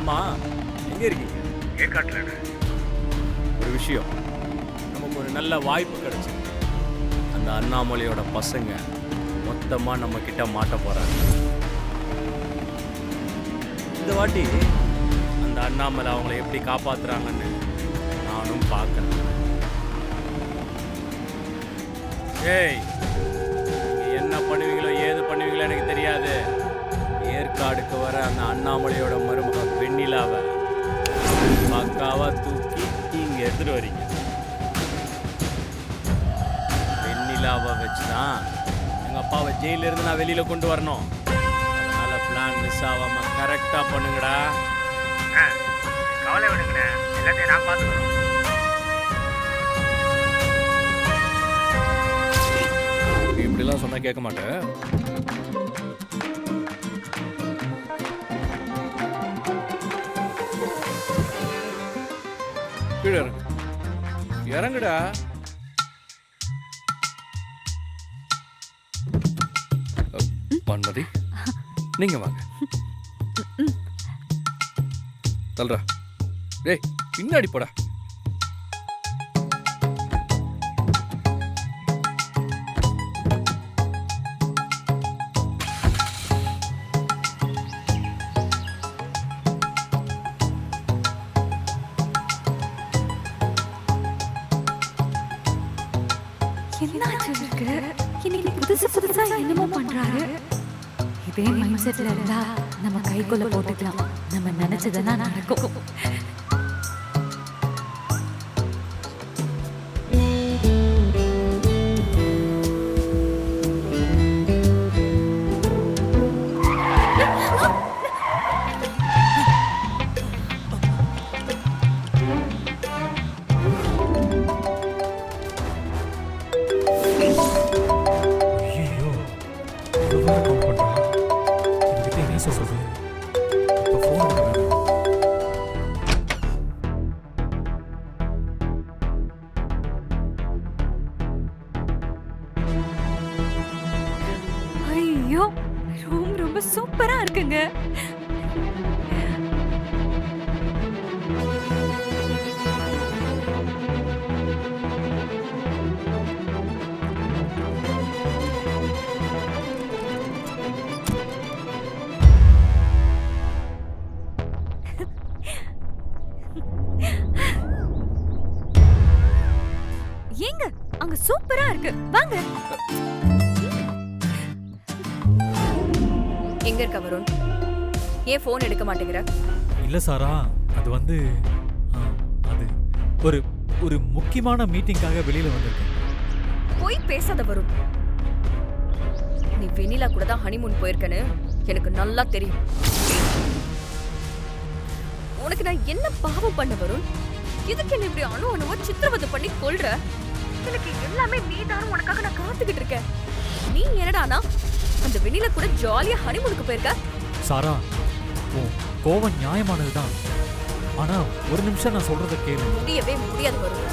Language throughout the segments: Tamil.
ஆமா, எங்க இருக்கீங்க? ஏற்காட்டில் ஒரு விஷயம், நமக்கு ஒரு நல்ல வாய்ப்பு கிடைச்சு அந்த அண்ணாமலையோட பசங்க மொத்தமா நம்ம கிட்ட மாட்ட போறாங்க. இந்த வாட்டி அந்த அண்ணாமலை அவங்கள எப்படி காப்பாத்துறாங்கன்னு நானும் பார்க்கறேன். ஏய், நீங்க என்ன பண்ணுவீங்களோ ஏது பண்ணுவீங்களோ எனக்கு தெரியாது. ஏற்காடுக்கு வர அந்த அண்ணாமலையோட மருமக வெண்ணிலாவை பக்காவா தூக்கி இங்க எடுத்துட்டு வரீங்க. வெண்ணிலாவை வச்சுதான் எங்க அப்பாவை ஜெயில இருந்து நான் வெளியில கொண்டு வரணும். அதனால பிளான் மிஸ் ஆகாம கரெக்டா பண்ணுங்கடா. கவலை விடுங்கண்ணே, எல்லாத்தையும் நான் பார்த்துக்கிறோம். இப்படிலாம் சொன்னா கேட்க மாட்டேன். கீழே இறங்கு, இறங்குடா. மன்மதி, நீங்க வாங்க. தல்றா, டேய் பின்னாடி போடா. என்னாச்சு இருக்கு? இன்னைக்கு புதுசா என்னமோ பண்றாரு. இதே மைண்ட் செட்ல இருந்தா நம்ம கைக்குள்ள போட்டுக்கலாம். நம்ம நினைச்சதெல்லாம் நடக்கும். ஐயோ, ரூம் ரொம்ப சூப்பரா இருக்குங்க. ஏங்க, அங்க சூப்பரா இருக்கு, வாங்க. எங்க இருக்க வருண்? ஏன் போன் எடுக்க மாட்டேங்கிற? இல்ல சாரா, அது வந்து அது ஒரு ஒரு முக்கியமான மீட்டிங்காக வெளியில வந்திருக்கேன். போய் பேசாத வருண். நீ வெண்ணிலா கூட தான் ஹனிமூன் போயிருக்கன்னு எனக்கு நல்லா தெரியும். உனக்கு நான் என்ன பாவம் பண்ண வருண்? இதுக்கு என்ன இப்படி அணுவா சித்திரவதை பண்ணி கொல்ற? எனக்கு எல்லாமே நீதான், உனக்காக நான் காத்துக்கிட்டு இருக்கேன். நீ என்னடானா அந்த வெண்ணிலா கூட ஜாலியா ஹனிமூனுக்கு போயிருக்க? சாரா, கோவம் நியாயமானதுதான். ஆனா ஒரு நிமிஷம் நான் சொல்றத கேளு. முடியவே முடியாது வருண்.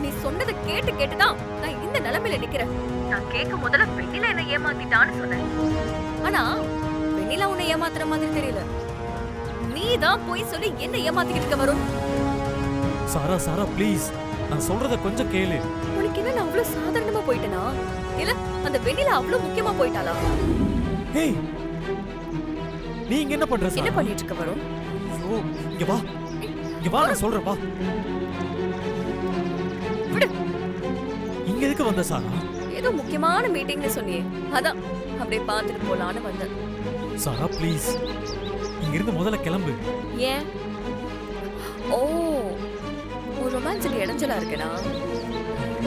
நீ சொன்னதை கேட்டு கேட்டுதான் நான் இந்த நிலைமையில நிக்கிறேன். நான் கேட்க முதல்ல வெண்ணிலா என்ன ஏமாத்திட்டான்னு சொன்னேன். ஆனா வெண்ணிலா உன்னை ஏமாத்துற மாதிரி தெரியல. நீ தான் போய் சொல்லி என்ன ஏமாத்திக்கிட்டு இருக்க வருண். சாரா சாரா ப்ளீஸ், நான் சொல்றத கொஞ்சம் கேளு. உனக்கு என்ன நான் அவ்வளவு சாதாரணமா போயிட்டேனா? இல்ல அந்த வெண்ணிலா அவ்வளவு முக்கியமா போயிட்டாளா? ஹேய், நீ இங்க என்ன பண்ற? என்ன பண்ணிட்டு இருக்க வருண்? ஐயோ, இங்க வா, இங்க வா, நான் சொல்றேன் வா. விடு. இங்க எதுக்கு வந்த சாரா? ஏதோ முக்கியமான மீட்டிங்னு சொன்னியே, அதான் அப்படியே பார்த்துட்டு போலான்னு வந்தேன். சாரா ப்ளீஸ், இங்க இருந்து முதல்ல கிளம்பு. ஏன்? ஓ, ஒரு ரொமான்ஸுக்கு இடைஞ்சலா இருக்கேனா?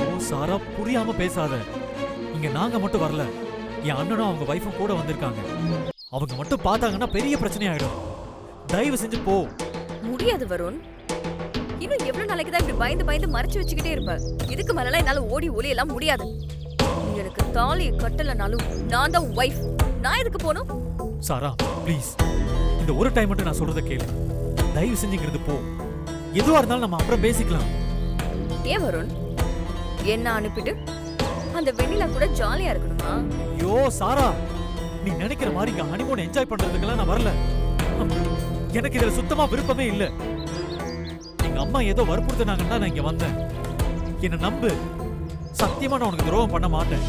ஓ சாரா, புரியாம பேசாத. இங்க நாங்க மட்டும் வரல, என் அண்ணனும் அவங்க வைஃபும் கூட வந்திருக்காங்க. அவங்க மட்டும் பார்த்தாங்கன்னா பெரிய பிரச்சனை ஆயிடும். தயவு செஞ்சு போ. முடியாது வருண். இன்னும் எவ்வளவு நாளைக்கு தான் இப்படி பயந்து பயந்து மறைச்சு வச்சுக்கிட்டே இருப்ப? இதுக்கு மேல என்னால ஓடி ஒளியெல்லாம் முடியாது. எனக்கு தாலியை கட்டலனாலும் நான் தான் வைஃப். நான் எதுக்கு போகணும்? சாரா ப்ளீஸ், இந்த ஒரு டைம் மட்டும் நான் சொல்றத கேளு. தயவு செஞ்சுங்கிறது போ. எதுவா இருந்தாலும் நம்ம அப்புறம் பேசிக்கலாம். ஏன் வருண், என்ன அனுப்பிட்டு அந்த வெண்ணிலா கூட ஜாலியா இருக்கணுமா? ஐயோ சாரா, நீ நினைக்கிற மாதிரி இங்க ஹனிமூன் என்ஜாய் பண்றதுக்கெல்லாம் நான் வரல. எனக்கு இதுல சுத்தமா விருப்பமே இல்ல. எங்க அம்மா ஏதோ வற்புறுத்தினாங்கன்னா நான் இங்க வந்தேன். என்ன நம்பு, சத்தியமா நான் உனக்கு துரோகம் பண்ண மாட்டேன்.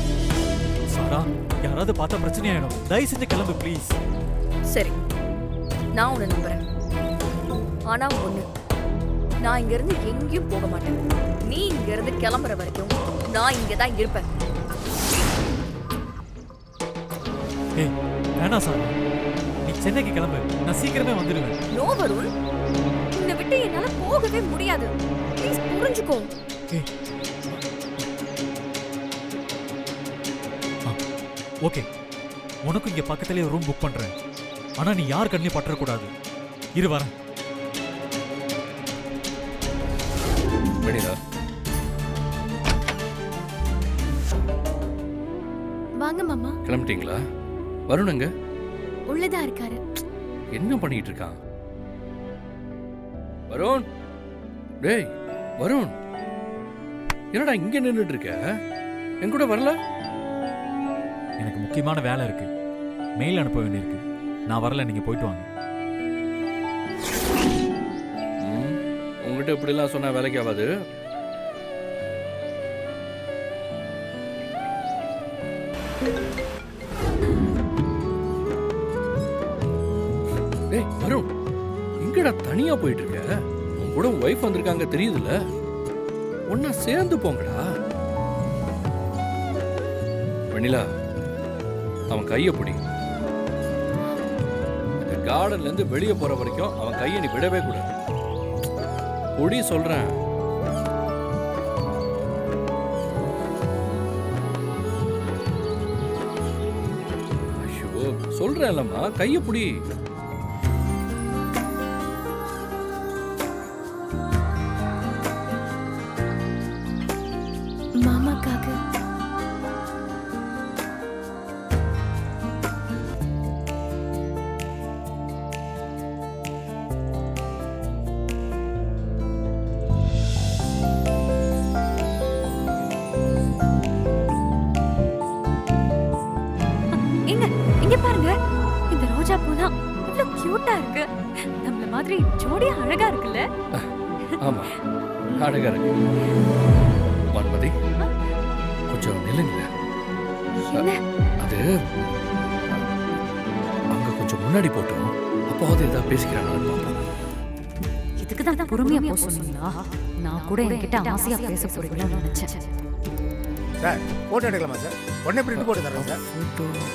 சாரா, யாராவது பார்த்தா பிரச்சனையாயிடும். தயவு செஞ்சு கிளம்பு ப்ளீஸ். சரி, நான் உன்னை நம்புறேன். ஆனா ஒண்ணு, நான் இங்க இருந்து எங்கேயும் போக மாட்டேன். நீ இங்க இருந்து கிளம்புற வரைக்கும் நான் இங்க தான் இருப்பேன். ஏய், வேணாம் சாரா, நீ சென்னைக்கு கிளம்பு. நான் சீக்கிரமே வந்துடுவேன். நோ வருண், உன்னை விட்டு என்னால போகவே முடியாது. ப்ளீஸ் புரிஞ்சுக்கோ. ஏய், ஓகே, உனக்கும் இங்க பக்கத்துலயே ரூம் புக் பண்றேன். ஆனா நீ யார் கண்ணிலையும் பற்றக்கூடாது. இரு வரேன். வெண்ணிலா, வாங்க மாமா. கிளம்பிட்டீங்களா? வருணுங்க உள்ளதா இருக்காரு. என்ன பண்ணிட்டு இருக்கான்? வருண், டேய் வருண், என்னடா இங்க நின்னுட்டு இருக்க? என் கூட வரல? எனக்கு முக்கியமான வேலை இருக்கு. மெயில் அனுப்ப வேண்டியிருக்கு. நான் வரல, நீங்க போயிட்டு வாங்க. உங்ககிட்ட இப்படிலாம் சொன்னா வேலைக்கு ஆகாது. டேய் வருண், எங்கடா தனியா போயிட்டு இருக்க? உன் கூட ஒய்ஃப் வந்திருக்காங்க தெரியுதுல்ல? ஒன்னா சேர்ந்து போங்கடா. வெண்ணிலா, அவன் கையை பிடி. இந்த கார்டன்ல இருந்து வெளியே போற வரைக்கும் அவன் கையை நீ விடவே கூடாது. பொடி சொல்றேன். ஐயோ, சொல்றேன் இல்லம்மா, கையை பிடி. மாமாக்காக இங்க பாருங்க, இந்த ரோஜா பூலாம் இவ்வளவு கியூட்டா இருக்கு. நம்மள மாதிரி ஜோடியா அழகா இருக்குல்ல? ஆமா, அழகா இருக்கு. வான்மதி, கொஞ்சம் நில்லுங்க. என்ன? அது அங்க கொஞ்சம் முன்னாடி போட்டோம். அப்பாவது ஏதாவது பேசிக்கிறாங்கன்னு பார்ப்போம். இதுக்கு தான் பொறுமையா போக சொன்னீங்களா? நான் கூட என்கிட்ட ஆசையா பேச போறீங்களோன்னு நினைச்சேன். சார் போட்டோ எடுக்கலாமா சார்? உடனே பிரிண்ட் போட்டு தரேன் சார். போட்டோ